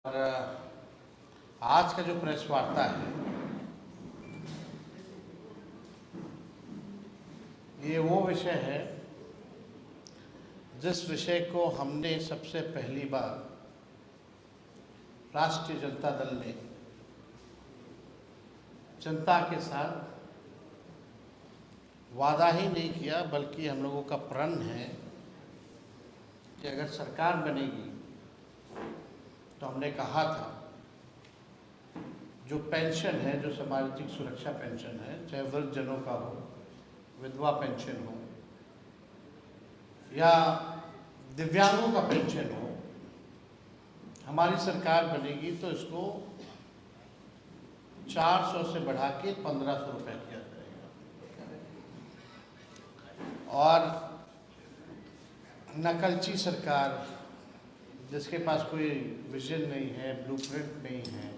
और आज का जो प्रेस वार्ता है ये वो विषय है जिस विषय को हमने सबसे पहली बार राष्ट्रीय जनता दल ने जनता के साथ वादा ही नहीं किया, बल्कि हम लोगों का प्रण है कि अगर सरकार बनेगी तो हमने कहा था जो पेंशन है, जो सामाजिक सुरक्षा पेंशन है, चाहे वृद्धजनों का हो, विधवा पेंशन हो या दिव्यांगों का पेंशन हो, हमारी सरकार बनेगी तो इसको 400 से बढ़ा के 1500 रुपये किया जाएगा। और नकलची सरकार जिसके पास कोई विजन नहीं है, ब्लूप्रिंट नहीं है,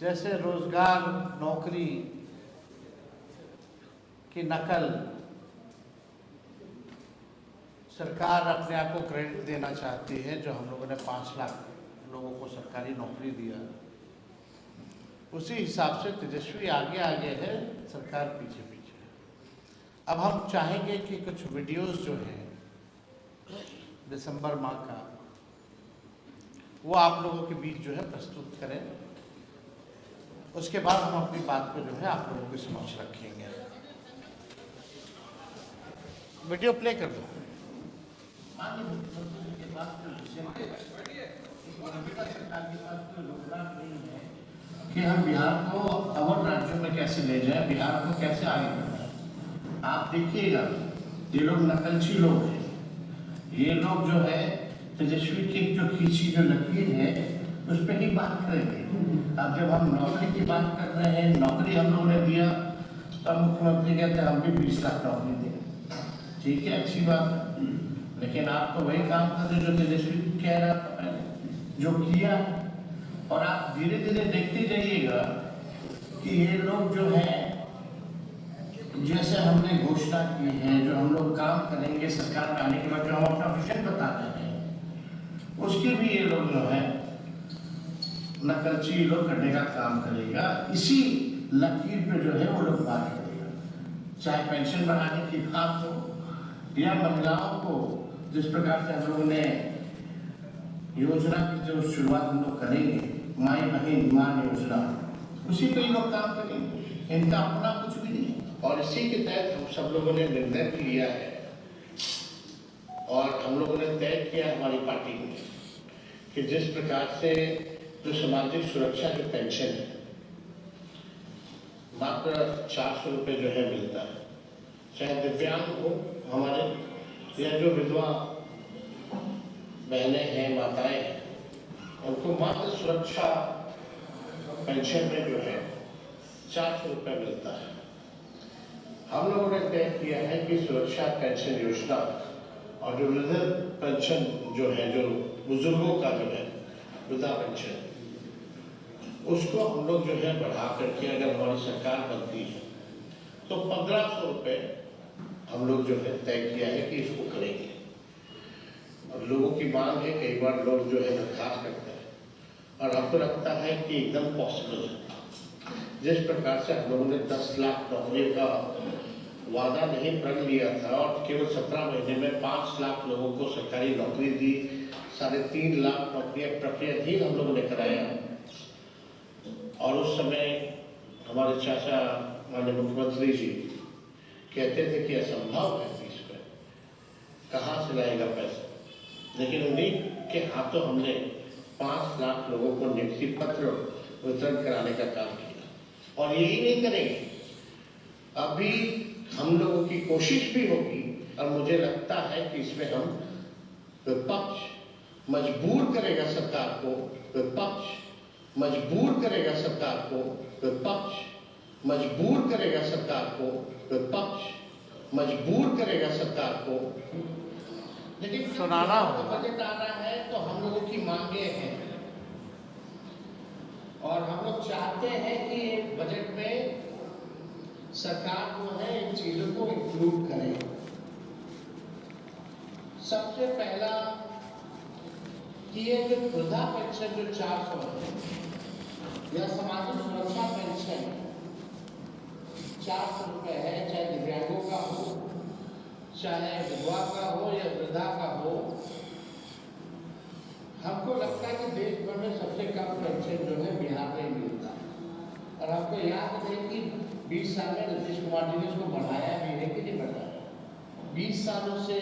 जैसे रोजगार नौकरी की नकल सरकार अपने आप को क्रेडिट देना चाहती है, जो हम लोगों ने 5 लाख लोगों को सरकारी नौकरी दिया, उसी हिसाब से तेजस्वी आगे आगे है, सरकार पीछे पीछे है। अब हम चाहेंगे कि कुछ वीडियोस जो हैं दिसंबर माह का, वो आप लोगों के बीच जो है प्रस्तुत करें। उसके बाद हम अपनी बात को जो है आप लोगों के समक्ष रखेंगे। वीडियो प्ले कर दो। कि हम बिहार को और राज्यों में कैसे ले जाएं, बिहार को कैसे आगे बढ़ाएं। आप देखिएगा ये लोग नकलची लोग हैं, ये लोग जो है तेजस्वी की जो खींची जो लकीर है उस पर ही बात करेंगे। अब जब हम नौकरी की बात कर रहे हैं, नौकरी हम लोगों ने दिया, तब मुख्यमंत्री कहते हैं हम भी 20 लाख नौकरी दें। ठीक है, अच्छी बात है, लेकिन आप तो वही काम कर रहे जो तेजस्वी कह रहा था पहले, जो किया। और आप धीरे धीरे देखते जाइएगा कि ये लोग जो है, जैसे हमने घोषणा की है, जो हम लोग काम करेंगे सरकार में आने के बाद, जो हम अपना विजन बताते हैं, उसके भी ये लोग जो है नकलची लोग करने का काम करेगा। इसी लकीर पे जो है वो लोग बात करेगा, चाहे पेंशन बढ़ाने की बात हो या महिलाओं को जिस प्रकार से हम लोगों ने योजना की जो शुरुआत हम लोग करेंगे, माई बहन मान योजना, उसी पे ही लोग काम करेंगे। इनका अपना कुछ भी नहीं। और इसी के तहत हम सब लोगों ने निर्णय लिया है और हम लोगों ने तय किया हमारी पार्टी में कि जिस प्रकार से जो सामाजिक सुरक्षा जो पेंशन है मात्र 400 रुपये जो है मिलता है, चाहे दिव्यांग हो हमारे या जो विधवा बहनें हैं, माताएं हैं, उनको मात्र सुरक्षा पेंशन में जो है 400 रुपये मिलता है। हम लोगों ने तय किया है कि सुरक्षा पेंशन योजना और जो वृद्ध पेंशन जो है, जो बुजुर्गों का जो है वृद्धा पेंशन, उसको हम लोग जो है बढ़ा करके, अगर हमारी सरकार बनती है तो 1500 रुपये हम लोग जो है तय किया है कि इसको करेंगे। और लोगों की मांग है, कई बार लोग जो है दरखास्त करते हैं और हमको लगता है कि एकदम पॉसिबल है। जिस प्रकार से हम लोगों ने 10 लाख नौकरियों का वादा नहीं प्रण लिया था और केवल 17 महीने में 5 लाख लोगों को सरकारी नौकरी दी, 3.5 लाख नौकरियां प्रक्रियाधीन हम लोगों ने कराया। और उस समय हमारे चाचा माननीय मुख्यमंत्री जी कहते थे कि असंभव है, इसमें कहाँ से लाएगा पैसा, लेकिन उन्हीं के हाथों हमने 5 लाख लोगों को नियुक्ति पत्र वितरण कराने का काम किया। और यही नहीं करेंगे, अभी हम लोगों की कोशिश भी होगी और मुझे लगता है कि इसमें हम विपक्ष मजबूर करेगा सरकार को, विपक्ष मजबूर करेगा सरकार को, विपक्ष मजबूर करेगा सरकार को, विपक्ष मजबूर करेगा सरकार को। लेकिन सुनाना हो, बजट आ रहा है तो हम लोगों की मांगे हैं और हम लोग चाहते हैं कि बजट में सरकार जो है इन चीजों को इंक्लूड करे। सबसे पहला कि ये जो वृद्धा पेंशन जो 400 है या सामाजिक सुरक्षा पेंशन 400 रुपये है, चाहे दिव्यांगों का हो, चाहे विधवा का हो या वृद्धा का हो, हमको लगता है कि देश भर में सबसे कम पेंशन जो है बिहार में मिलता है। और हमको याद है कि 20 साल में नीतीश कुमार जी ने इसको बढ़ाया भी है कि नहीं बढ़ाया। 20 सालों से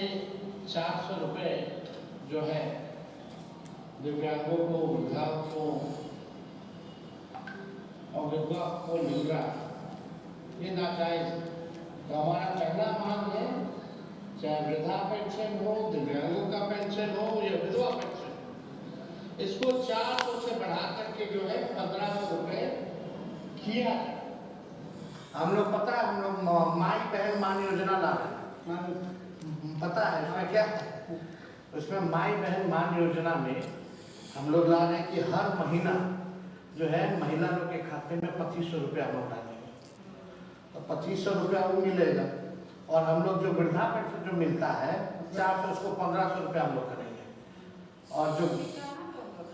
400 रुपये जो है दिव्यांगों को, वृद्धाओं को और विधवा को मिल रहा, ये नाजायज। तो हमारा पहला मांग है, चाहे वृद्धा पेंशन हो, दिव्यांगों का पेंशन हो या विधवा पेंशन, इसको 400 से बढ़ा करके जो है 1500 रुपये किया। हम लोग पता है, हम लोग माई बहन मान योजना ला रहे हैं, पता है इसमें क्या है? उसमें माई बहन मान योजना में हम लोग ला रहे हैं कि हर महीना जो है महिला लोग के खाते में 2500 रुपया हम लोग डालेंगे, तो 2500 रुपया वो मिलेगा। और हम लोग जो वृद्धा पेंशन जो मिलता है 400, उसको 1500 रुपया हम लोग करेंगे। और जो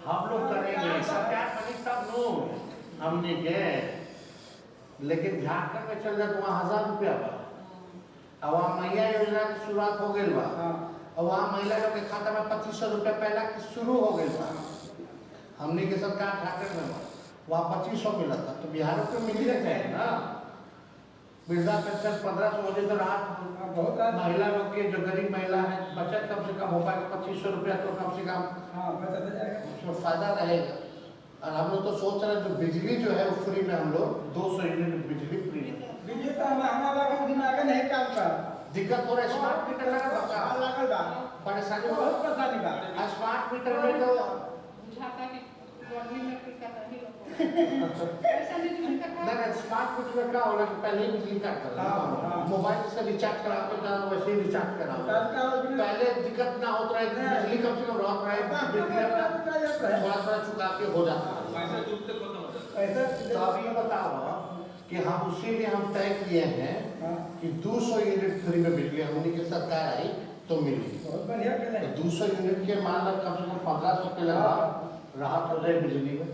हम लोग करेंगे सरकार बनी तब लोग हमने गए, लेकिन झारखंड में चल जाए तो वहाँ 1000 रुपया बा। अब वहाँ मैया योजना की शुरुआत हो गई बा, और वहाँ महिला लोग के खाता में 2500 रुपया पहला की शुरू हो गई बा। हमने के सरकार झारखंड में वहाँ 2500 मिला था, तो बिहार को मिल ही रहे हैं ना। वृद्धा पेंशन 1500 हो जाए तो राहत बहुत महिला लोग के, जो गरीब महिला है, बचत कम से कम हो पाएगा। 2500 रुपया तो कम से कम उसमें फायदा रहेगा। और हम लोग तो सोच रहे हैं जो बिजली जो है वो फ्री में, हम लोग 200 यूनिट बिजली फ्री में। बिजली तो हमारा दिमाग नहीं काम कर, दिक्कत हो रहा है। स्मार्ट मीटर लगा परेशानी बहुत परेशानी बा। स्मार्ट मीटर में तो नहीं, स्मार्ट मीटर में क्या होगा कि पहले ही बिजली काट कर मोबाइल से रिचार्ज कराते था, वैसे ही रिचार्ज कराओ। पहले दिक्कत ना होता है, बिजली कम से कम रहा थोड़ा थोड़ा चुका के हो जाता है। तो अब ये बताओ कि हम उसीलिए हम तय किए हैं कि 200 यूनिट फ्री में बिजली हमने की सरकार आई तो मिली। तो 200 यूनिट के मान लो कम से कम 1500 के लगभग राहत हो जाए बिजली में।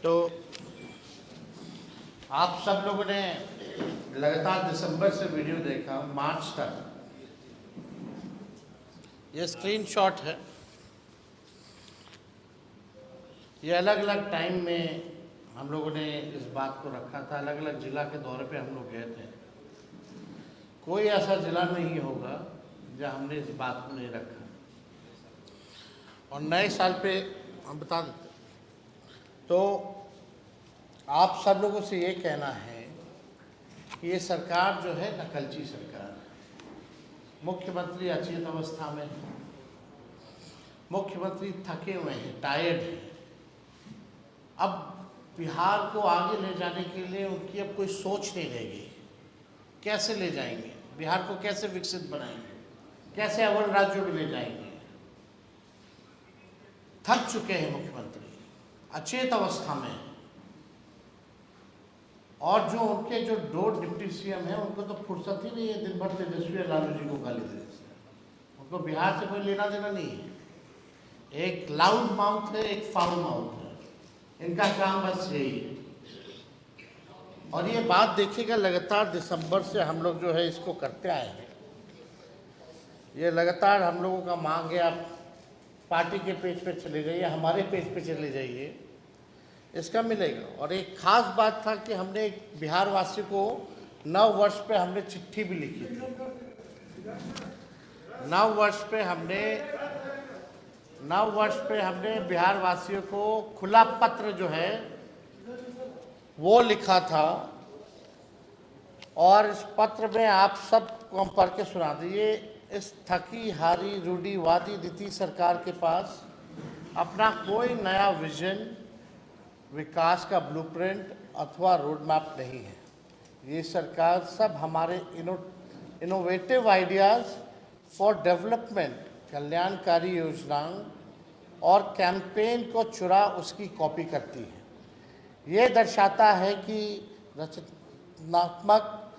तो आप सब लोगों ने लगातार दिसंबर से वीडियो देखा, मार्च तक। ये स्क्रीनशॉट है, ये अलग अलग टाइम में हम लोगों ने इस बात को रखा था। अलग अलग जिला के दौरे पे हम लोग गए थे। कोई ऐसा जिला नहीं होगा जहाँ हमने इस बात को नहीं रखा। और नए साल पे हम बता देते, तो आप सब लोगों से ये कहना है कि ये सरकार जो है नकलची सरकार है। मुख्यमंत्री अचेत अवस्था में है, मुख्यमंत्री थके हुए हैं, टायर्ड हैं। अब बिहार को आगे ले जाने के लिए उनकी अब कोई सोच नहीं रहेगी। कैसे ले जाएंगे बिहार को, कैसे विकसित बनाएंगे, कैसे अव्वल राज्यों में ले जाएंगे। थक चुके हैं मुख्यमंत्री, अचेत अवस्था में। और जो उनके जो 2 डिप्टी सीएम हैं उनको तो फुर्सत ही नहीं है दिन भर तेजस्वी लालू जी को गाली देने से। उनको बिहार से कोई लेना देना नहीं है। एक लाउड माउथ है, एक फाउल माउथ है, इनका काम बस यही है। और ये बात देखिएगा, लगातार दिसंबर से हम लोग जो है इसको करते आए हैं। ये लगातार हम लोगों का मांग है, आप पार्टी के पेज पे चले जाइए, हमारे पेज पे चले जाइए, इसका मिलेगा। और एक खास बात था कि हमने एक बिहार वासी को 9 वर्ष पे हमने चिट्ठी भी लिखी थी। 9 वर्ष पे हमने बिहार वासियों को खुला पत्र जो है वो लिखा था। और इस पत्र में आप सबको हम पढ़ के सुना दिए। इस थकी हारी रूढ़िवादी नीतीश सरकार के पास अपना कोई नया विजन, विकास का ब्लूप्रिंट अथवा रोड मैप नहीं है। ये सरकार सब हमारे इनोवेटिव आइडियाज़ फॉर डेवलपमेंट, कल्याणकारी योजनाओं और कैंपेन को चुरा उसकी कॉपी करती है। ये दर्शाता है कि रचनात्मक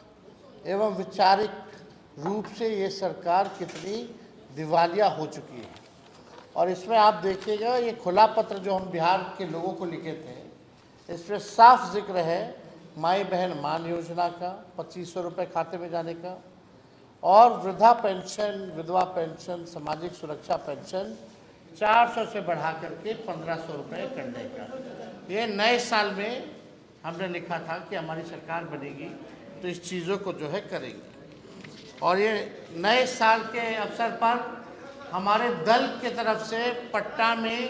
एवं वैचारिक रूप से ये सरकार कितनी दिवालिया हो चुकी है। और इसमें आप देखिएगा ये खुला पत्र जो हम बिहार के लोगों को लिखे थे, इसमें साफ जिक्र है माई बहन मान योजना का 2500 रुपये खाते में जाने का, और वृद्धा पेंशन, विधवा पेंशन, सामाजिक सुरक्षा पेंशन 400 से बढ़ा करके 1500 रुपये करने का। ये नए साल में हमने लिखा था कि हमारी सरकार बनेगी तो इस चीज़ों को जो है करेंगे। और ये नए साल के अवसर पर हमारे दल की तरफ से पटना में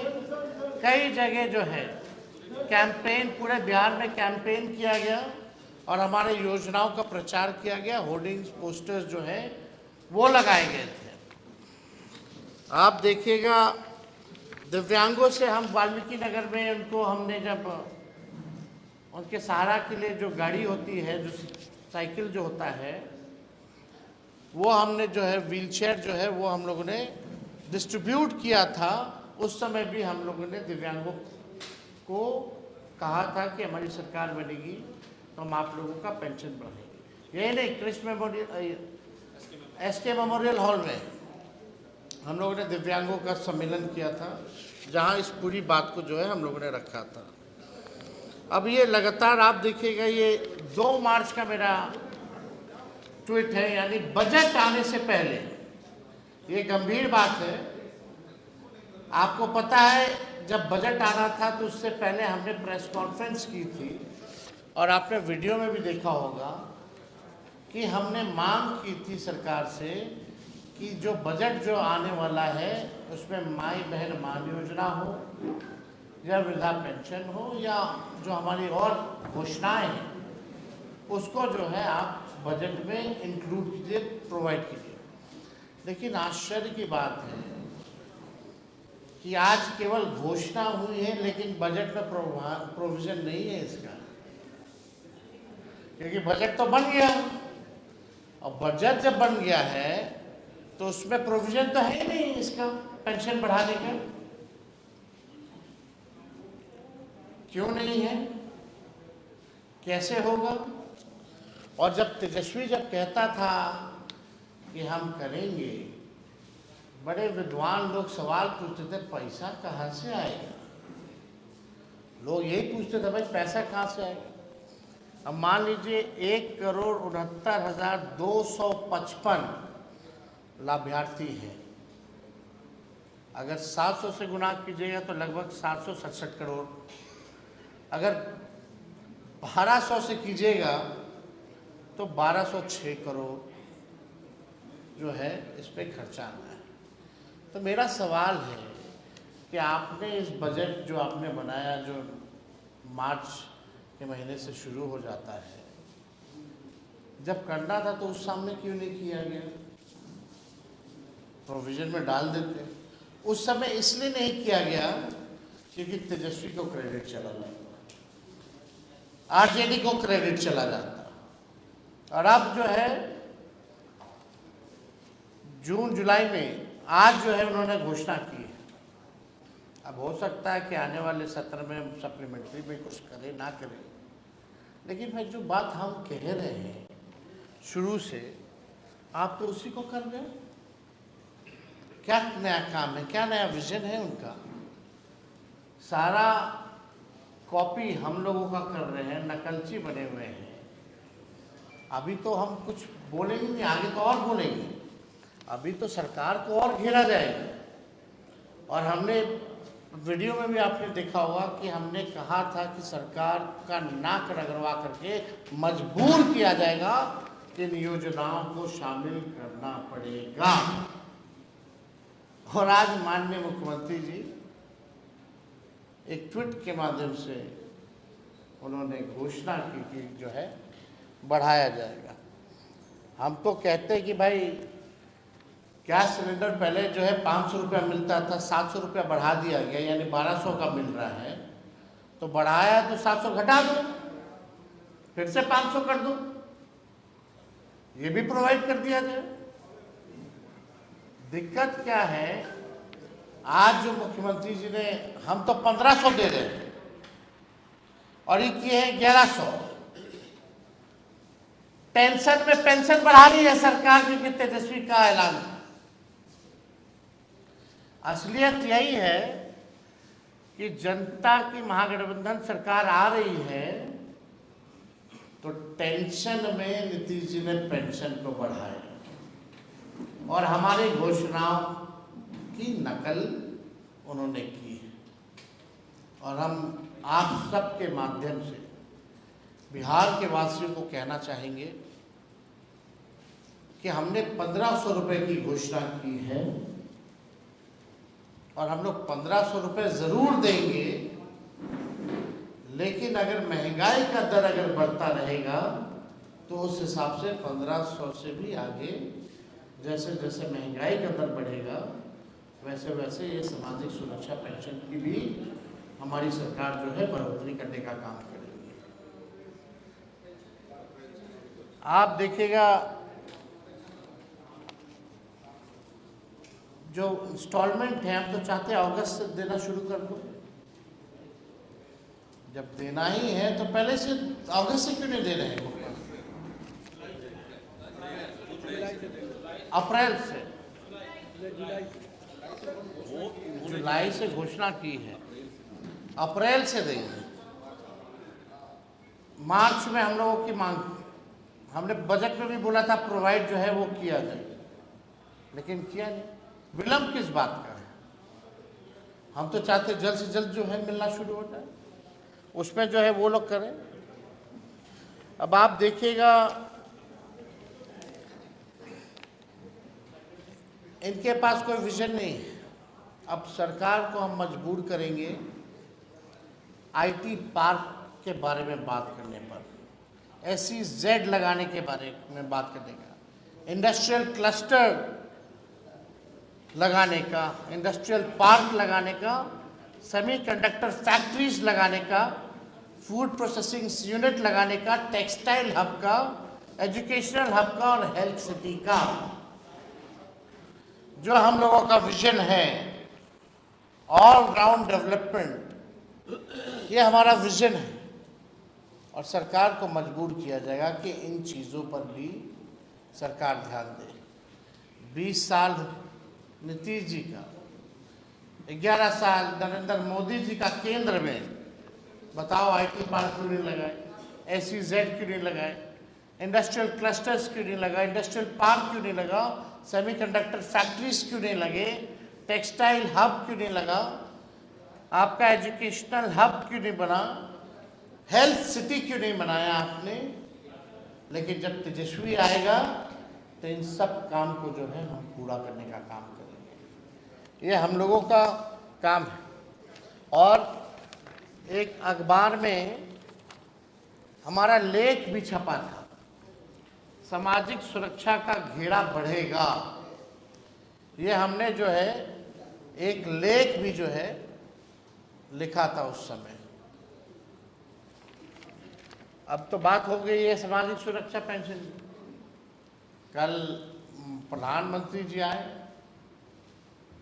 कई जगह जो है कैंपेन, पूरे बिहार में कैंपेन किया गया और हमारे योजनाओं का प्रचार किया गया। होर्डिंग्स, पोस्टर्स जो है वो लगाए गए थे। आप देखिएगा दिव्यांगों से हम वाल्मीकि नगर में उनको हमने जब उनके सहारा के लिए जो गाड़ी होती है, जो साइकिल जो होता है, वो हमने जो है व्हीलचेयर जो है वो हम लोगों ने डिस्ट्रीब्यूट किया था। उस समय भी हम लोगों ने दिव्यांगों को कहा था कि हमारी सरकार बनेगी तो हम आप लोगों का पेंशन बढ़ाएंगे। यही नहीं, Krishna memorial, SK memorial hall में हम लोगों ने दिव्यांगों का सम्मेलन किया था, जहां इस पूरी बात को जो है हम लोगों ने रखा था। अब ये लगातार आप देखिएगा, ये 2 मार्च का मेरा ट्वीट है, यानी बजट आने से पहले। ये गंभीर बात है। आपको पता है जब बजट आना था तो उससे पहले हमने प्रेस कॉन्फ्रेंस की थी और आपने वीडियो में भी देखा होगा कि हमने मांग की थी सरकार से कि जो बजट जो आने वाला है उसमें माई बहन मान योजना हो या वृद्धा पेंशन हो या जो हमारी और घोषणाएं हैं उसको जो है आप बजट में इंक्लूड कीजिए, प्रोवाइड कीजिए। लेकिन आश्चर्य की बात है कि आज केवल घोषणा हुई है लेकिन बजट में प्रोविजन नहीं है इसका, क्योंकि बजट तो बन गया और बजट जब बन गया है तो उसमें प्रोविजन तो है नहीं इसका पेंशन बढ़ाने का। क्यों नहीं है, कैसे होगा? और जब तेजस्वी जब कहता था कि हम करेंगे, बड़े विद्वान लोग सवाल पूछते थे पैसा कहाँ से आएगा। लोग यही पूछते थे भाई पैसा कहाँ से आएगा। अब मान लीजिए 1,69,255 लाभार्थी हैं, अगर 700 से गुना कीजिएगा तो लगभग 767 करोड़, अगर 1200 से कीजिएगा तो 1206 करोड़ जो है इस पे खर्चा आना है। तो मेरा सवाल है कि आपने इस बजट जो आपने बनाया, जो मार्च के महीने से शुरू हो जाता है, जब करना था तो उस सामने क्यों नहीं किया गया? प्रोविजन में डाल देते। उस समय इसलिए नहीं किया गया क्योंकि तेजस्वी को क्रेडिट चला जाता, RJD को क्रेडिट चला जाता। और अब जो है जून जुलाई में आज जो है उन्होंने घोषणा की है। अब हो सकता है कि आने वाले सत्र में सप्लीमेंट्री में कुछ करे ना करे, लेकिन भाई जो बात हम कह रहे हैं शुरू से, आप तो उसी को कर रहे हैं। क्या नया काम है, क्या नया विजन है उनका? सारा कॉपी हम लोगों का कर रहे हैं, नकलची बने हुए हैं। अभी तो हम कुछ बोलेंगे नहीं, आगे तो और बोलेंगे। अभी तो सरकार को और घेरा जाएगा। और हमने वीडियो में भी आपने देखा होगा कि हमने कहा था कि सरकार का नाक रगड़वा करके मजबूर किया जाएगा कि इन योजनाओं को शामिल करना पड़ेगा। और आज माननीय मुख्यमंत्री जी एक ट्वीट के माध्यम से उन्होंने घोषणा की कि जो है बढ़ाया जाएगा। हम तो कहते हैं कि भाई गैस सिलेंडर पहले जो है 500 रुपया मिलता था, 700 रुपया बढ़ा दिया गया, यानी 1200 का मिल रहा है। तो बढ़ाया तो 700 घटा दो, फिर से 500 कर दो, ये भी प्रोवाइड कर दिया जाए। दिक्कत क्या है, आज जो मुख्यमंत्री जी ने, हम तो 1500 दे रहे हैं और ये किए हैं 1100। पेंशन में पेंशन बढ़ा रही है सरकार, क्योंकि तेजस्वी का ऐलान था। असलियत यही है कि जनता की महागठबंधन सरकार आ रही है तो टेंशन में नीतीश जी ने पेंशन को बढ़ाया और हमारी घोषणाओं की नकल उन्होंने की है। और हम आप सबके माध्यम से बिहार के वासियों को कहना चाहेंगे कि हमने 1500 रुपये की घोषणा की है और हम लोग 1500 रुपये जरूर देंगे, लेकिन अगर महंगाई का दर अगर बढ़ता रहेगा तो उस हिसाब से 1500 से भी आगे जैसे जैसे महंगाई का दर बढ़ेगा वैसे वैसे ये सामाजिक सुरक्षा पेंशन की भी हमारी सरकार जो है बढ़ोतरी करने का काम करेगी। आप देखिएगा जो इंस्टॉलमेंट है हम तो चाहते हैं अगस्त से देना शुरू कर दो। जब देना ही है तो पहले से अगस्त से क्यों नहीं दे रहे हैं? अप्रैल से, जुलाई से घोषणा की है, अप्रैल से देंगे। मार्च में हम लोगों की मांग, हमने बजट में भी बोला था प्रोवाइड जो है वो किया जाए, लेकिन किया नहीं। विलंब किस बात का है? हम तो चाहते जल्द से जल्द जो है मिलना शुरू हो जाए, उसमें जो है वो लोग करें। अब आप देखिएगा इनके पास कोई विजन नहीं है। अब सरकार को हम मजबूर करेंगे आईटी पार्क के बारे में बात करने पर, SEZ लगाने के बारे में बात करने का, इंडस्ट्रियल क्लस्टर लगाने का, इंडस्ट्रियल पार्क लगाने का, सेमीकंडक्टर फैक्ट्रीज लगाने का, फूड प्रोसेसिंग यूनिट लगाने का, टेक्सटाइल हब का, एजुकेशनल हब का और हेल्थ सिटी का। जो हम लोगों का विजन है ऑल राउंड डेवलपमेंट, ये हमारा विजन है और सरकार को मजबूर किया जाएगा कि इन चीज़ों पर भी सरकार ध्यान दे। 20 साल नीतीश जी का, 11 साल नरेंद्र मोदी जी का केंद्र में, बताओ आईटी पार्क क्यों नहीं लगाए, SEZ क्यों नहीं लगाए, इंडस्ट्रियल क्लस्टर्स क्यों नहीं लगा, इंडस्ट्रियल पार्क क्यों नहीं लगा, सेमीकंडक्टर फैक्ट्रीज क्यों नहीं लगे, टेक्सटाइल हब क्यों नहीं लगा, आपका एजुकेशनल हब क्यों नहीं बना, हेल्थ सिटी क्यों नहीं बनाया आपने। लेकिन जब तेजस्वी आएगा तो इन सब काम को जो है हम पूरा करने का काम करेंगे। ये हम लोगों का काम है। और एक अखबार में हमारा लेख भी छपा था, सामाजिक सुरक्षा का घेरा बढ़ेगा। ये हमने जो है एक लेख भी जो है लिखा था उस समय। अब तो बात हो गई है सामाजिक सुरक्षा पेंशन। कल प्रधानमंत्री जी आए,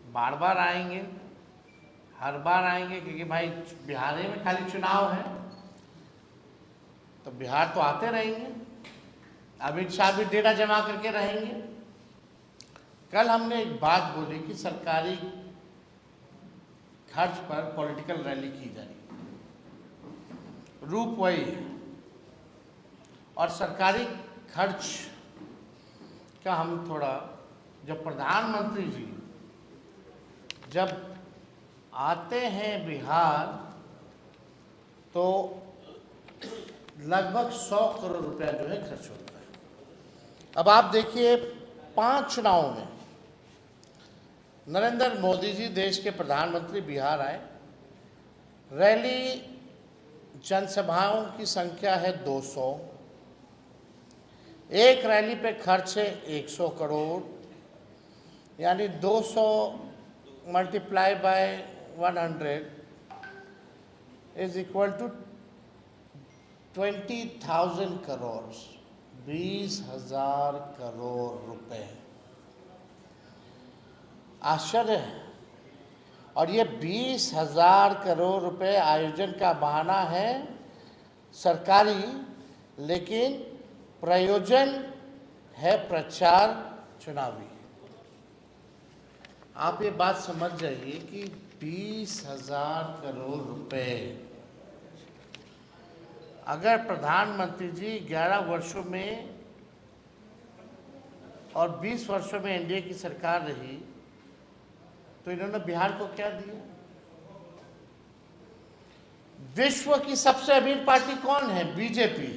बार बार आएंगे, हर बार आएंगे, क्योंकि भाई बिहार में खाली चुनाव है तो बिहार तो आते रहेंगे। अमित शाह भी डेरा जमा करके रहेंगे। कल हमने एक बात बोली कि सरकारी खर्च पर पॉलिटिकल रैली की जाएगी, रूप वही है। और सरकारी खर्च का हम थोड़ा, जब प्रधानमंत्री जी जब आते हैं बिहार तो लगभग 100 करोड़ रुपया जो है खर्च होता है। अब आप देखिए 5 चुनावों में नरेंद्र मोदी जी देश के प्रधानमंत्री बिहार आए, रैली जनसभाओं की संख्या है 200, एक रैली पे खर्च है 100 करोड़, यानी 200 multiply by 100 is equal to 20,000 crore, 20,000 crore रुपए। आश्चर्य है। और ये 20,000 करोड़ रुपए आयोजन का बहाना है सरकारी, लेकिन प्रयोजन है प्रचार चुनावी। आप ये बात समझ जाइए कि 20,000 करोड़ रुपए अगर प्रधानमंत्री जी 11 वर्षों में और 20 वर्षों में एनडीए की सरकार रही तो इन्होंने बिहार को क्या दिया? विश्व की सबसे अमीर पार्टी कौन है? बीजेपी।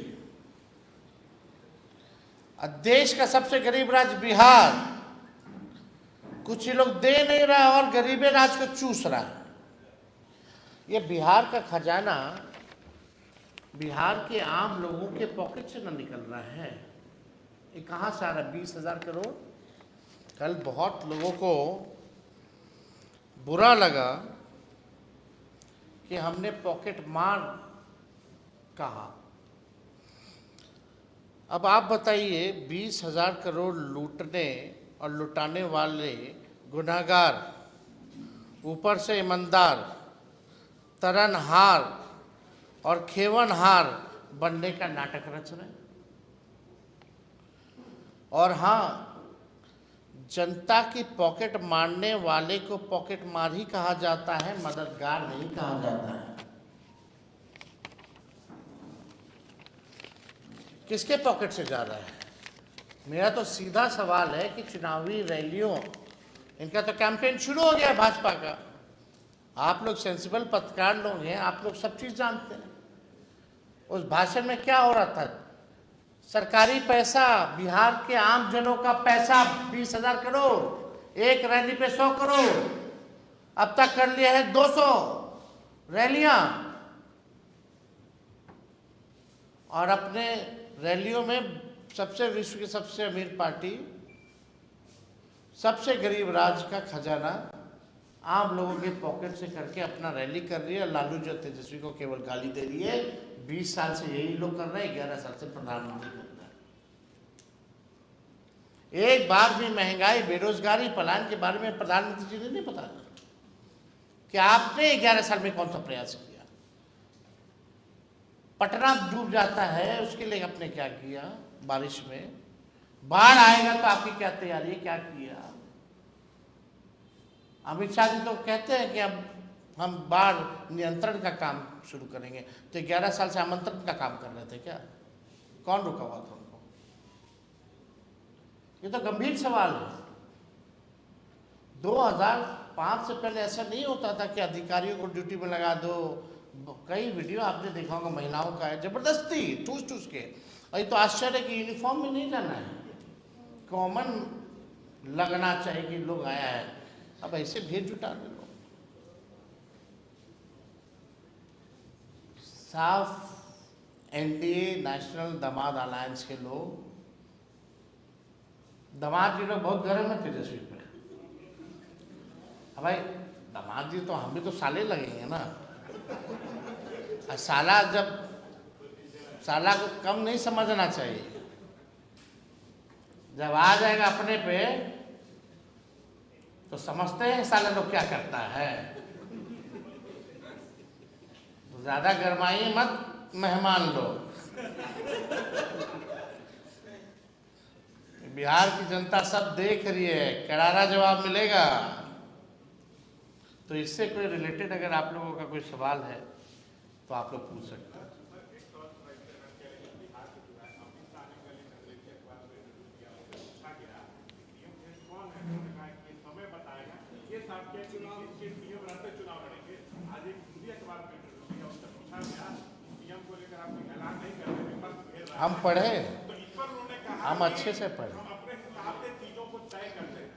देश का सबसे गरीब राज्य बिहार, कुछ ही लोग दे नहीं रहा और गरीबे राज को चूस रहा है। ये बिहार का खजाना बिहार के आम लोगों के पॉकेट से न निकल रहा है। ये कहाँ से आ रहा है 20,000 करोड़? कल बहुत लोगों को बुरा लगा कि हमने पॉकेट मार कहा। अब आप बताइए 20,000 करोड़ लूटने और लुटाने वाले गुनहगार ऊपर से ईमानदार, तरनहार और खेवनहार बनने का नाटक रच रहे हैं। और हाँ, जनता की पॉकेट मारने वाले को पॉकेट मार ही कहा जाता है, मददगार नहीं कहा जाता है। किसके पॉकेट से जा रहा है? मेरा तो सीधा सवाल है कि चुनावी रैलियों, इनका तो कैंपेन शुरू हो गया है भाजपा का। आप लोग सेंसिबल पत्रकार लोग हैं, आप लोग सब चीज जानते हैं। उस भाषण में क्या हो रहा था? सरकारी पैसा, बिहार के आम जनों का पैसा 20,000 करोड़, एक रैली पे 100 करोड़, अब तक कर लिया है 200 रैलियां। और अपने रैलियों में सबसे विश्व की सबसे अमीर पार्टी, सबसे गरीब राज्य का खजाना आम लोगों के पॉकेट से करके अपना रैली कर रही है। लालू जो तेजस्वी को केवल गाली दे रही है। 20 साल से यही लोग कर रहे हैं, 11 साल से प्रधानमंत्री कर रहे हैं। एक बार भी महंगाई, बेरोजगारी, पलायन के बारे में प्रधानमंत्री जी ने नहीं बताया कि आपने 11 साल में कौन सा प्रयास किया। पटना डूब जाता है, उसके लिए आपने क्या किया? बारिश में बाढ़ आएगा तो आपकी क्या तैयारी, क्या किया? अमित शाह जी तो कहते हैं कि अब हम बाढ़ नियंत्रण का काम शुरू करेंगे, तो 11 साल से आमंत्रण का काम कर रहे थे क्या? कौन रुका हुआ था उनको? ये तो गंभीर सवाल है। 2005 से पहले ऐसा नहीं होता था कि अधिकारियों को ड्यूटी में लगा दो। कई वीडियो आपने देखा होगा महिलाओं का है, जबरदस्ती ठूस ठूस के। और ये तो आश्चर्य कि यूनिफॉर्म में नहीं जाना है, कॉमन लगना चाहिए कि लोग आया है। अब ऐसे भीड़ जुटा दे लो। साफ एनडीए नेशनल दामाद अलायंस के लोग, दामाद जी लोग बहुत गर्म है तेजस्वी पे। अब भाई दामाद जी तो हम भी तो साले लगेंगे ना। साला जब साला को कम नहीं समझना चाहिए। जब आ जाएगा अपने पे तो समझते हैं साला लोग क्या करता है। तो ज्यादा गरमाइए मत मेहमान लोग। बिहार की जनता सब देख रही है, करारा जवाब मिलेगा। तो इससे कोई रिलेटेड अगर आप लोगों का कोई सवाल है तो आप लोग पूछ सकते हैं। हम पढ़े, हम अच्छे से पढ़े।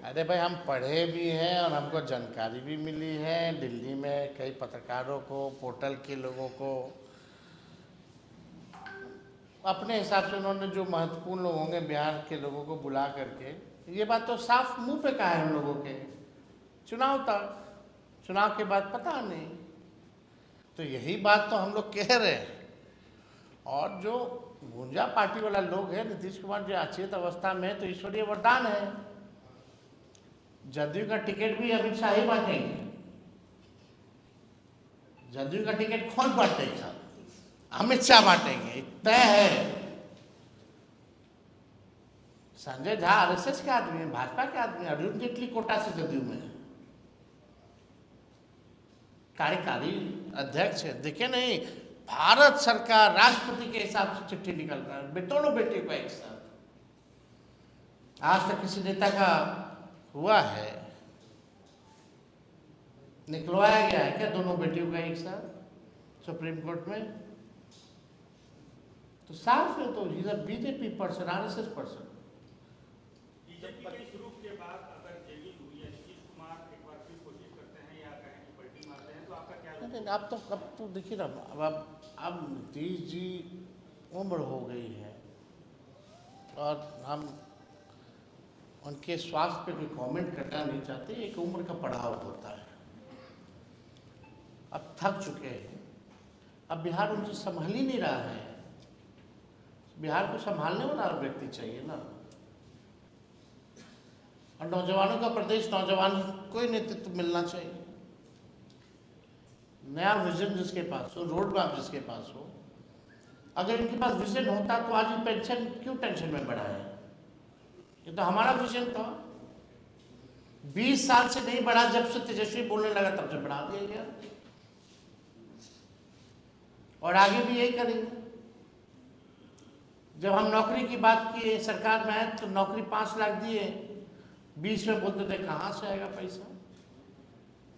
अरे भाई हम पढ़े भी हैं और हमको जानकारी भी मिली है। दिल्ली में कई पत्रकारों को, पोर्टल के लोगों को अपने हिसाब से उन्होंने जो महत्वपूर्ण लोग होंगे बिहार के लोगों को बुला करके, ये बात तो साफ मुंह पे कहा है उन लोगों के। चुनाव तक, चुनाव के बाद पता नहीं। तो यही बात तो हम लोग कह रहे हैं। और जो गुंजा पार्टी वाला लोग है, नीतीश कुमार जो अचेत अवस्था में, तो ईश्वरीय वरदान है। जदयू का टिकट भी अमित शाह ही बांटेंगे। जदयू का टिकट कौन बांटेगा? अमित शाह बांटेंगे, तय है। संजय झा आरएसएस के आदमी है, भाजपा के आदमी, अरुण जेटली कोटा से जदयू में। कार्यकारी अध्यक्ष है, देखे नहीं भारत सरकार राष्ट्रपति के हिसाब से चिट्ठी निकल रहा है दोनों बेटियों का एक साथ। आज तक किसी नेता का हुआ है, निकलवाया गया है क्या दोनों बेटियों का एक साथ सुप्रीम कोर्ट में? तो साफ है, तो is a BJP person, RSS person. शुरू के बाद अगर जेडीयू या नीतीश कुमार एक बार फिर कोशिश करते हैं या कहें कि पलटी मारते हैं तो आपका क्या? अब तो देखिए ना, अब नीतीश जी उम्र हो गई है और हम उनके स्वास्थ्य पे कोई कमेंट करना नहीं चाहते। एक उम्र का पड़ाव होता है, अब थक चुके हैं, अब बिहार उनसे संभाल ही नहीं रहा है। बिहार को संभालने वाला व्यक्ति चाहिए ना, और नौजवानों का प्रदेश, नौजवान को ही नेतृत्व मिलना चाहिए। नया विजन जिसके पास हो, रोड मैप जिसके पास हो। अगर इनके पास विजन होता तो आज ये पेंशन क्यों टेंशन में बढ़ा है? ये तो हमारा विजन था, 20 साल से नहीं बढ़ा, जब से तेजस्वी बोलने लगा तब से बढ़ा दिया गया, और आगे भी यही करेंगे। जब हम नौकरी की बात किए सरकार में आए तो नौकरी 5 लाख दिए, 20 में बोलते थे कहाँ से आएगा पैसा,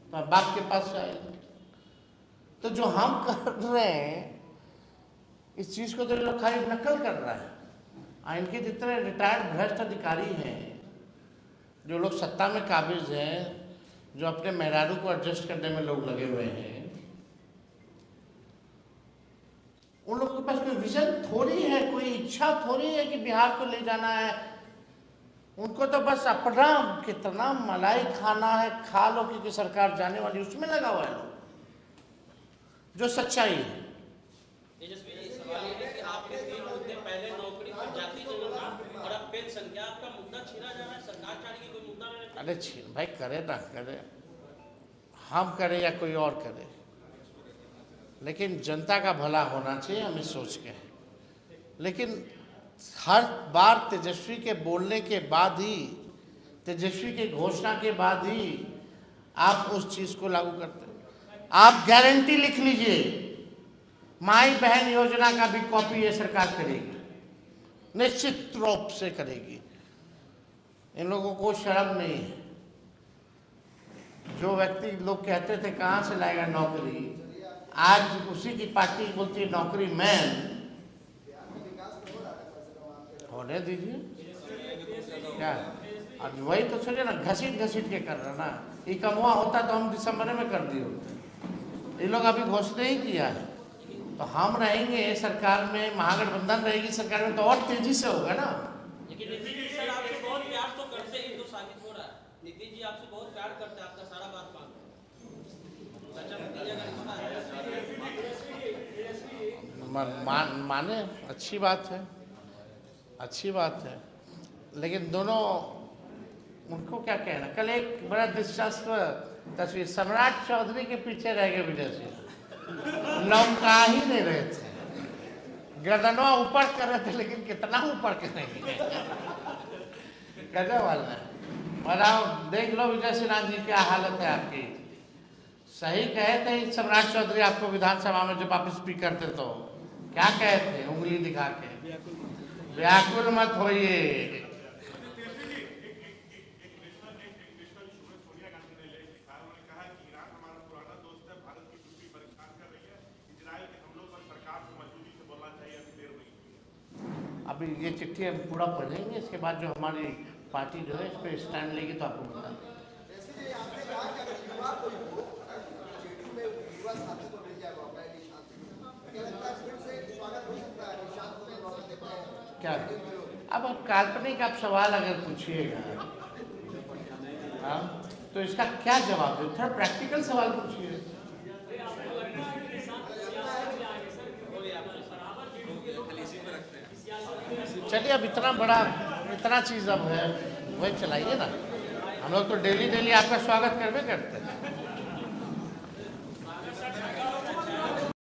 तो बाप के पास से आएगा। तो जो हम कर रहे हैं इस चीज को तो लोग खाली नकल कर रहा है। इनके जितने रिटायर्ड भ्रष्ट अधिकारी हैं, जो लोग सत्ता में काबिज हैं, जो अपने मेहरारू को एडजस्ट करने में लोग लगे हुए हैं, उन लोगों के पास कोई विजन थोड़ी है, कोई इच्छा थोड़ी है कि बिहार को ले जाना है। उनको तो बस अपना कितना मलाई खाना है खा लो, क्योंकि सरकार जाने वाली उसमें लगा हुआ है लोग, जो सच्चाई है। तेजस्वी जी, सवाल ये है कि आपके 3 मुद्दे, पहले नौकरी पर जाति जनगणना और अब पेंशन, क्या आपका मुद्दा छीना जा रहा है? सरकार चाह रही है कोई मुद्दा नहीं? अरे छीन भाई, करे ना करे, हम करें या कोई और करे, लेकिन जनता का भला होना चाहिए, हम इस सोच के हैं। लेकिन हर बार तेजस्वी के बोलने के बाद ही, तेजस्वी के घोषणा के बाद ही आप उस चीज को लागू करते हैं। आप गारंटी लिख लीजिए, माई बहन योजना का भी कॉपी ये सरकार करेगी, निश्चित रूप से करेगी। इन लोगों को शर्म नहीं है। जो व्यक्ति लोग कहते थे कहाँ से लाएगा नौकरी, आज उसी की पार्टी बोलती है नौकरी मैन। होने दीजिए, क्या अब वही तो सोचे ना, घसीट घसीट के कर रहा ना। ये कमुआ होता तो हम दिसंबर में कर दिए होते। ये लोग अभी घोषणा ही किया है, तो हम रहेंगे सरकार में, महागठबंधन रहेगी सरकार में, तो और तेजी से होगा ना। लेकिन नीतीश जी सर आपसे बहुत प्यार तो करते हैं, तो साबित हो रहा है। नीतीश जी आपसे बहुत प्यार करते हैं, आपका सारा बात माने अच्छी बात है, अच्छी बात है, लेकिन दोनों उनको क्या कहना। कल एक बड़ा दिलचस्प तस्वीर, सम्राट चौधरी के पीछे रह गए विजय सिंह, लौका ही नहीं रहे थे, गर्दनवा ऊपर कर रहे थे, लेकिन कितना ऊपर करेंगे, गजब वाला है। बताओ, देख लो विजय सिन्हा जी क्या हालत है आपकी। सही कहे थे सम्राट चौधरी आपको विधानसभा में जब आप स्पीक करते तो क्या कहे थे, उंगली दिखा के, व्याकुल मत होइए। अभी ये चिट्ठी हम पूरा पढ़ेंगे, इसके बाद जो हमारी पार्टी जो है इस पर स्टैंड लेगी तो आपको बता दें। क्या अब काल्पनिक आप सवाल अगर पूछिएगा, हाँ, तो इसका क्या जवाब दे? थोड़ा प्रैक्टिकल सवाल पूछिए। चलिए, अब इतना चीज़ अब है, वही चलाइए ना। हम लोग तो डेली आपका स्वागत करते हैं।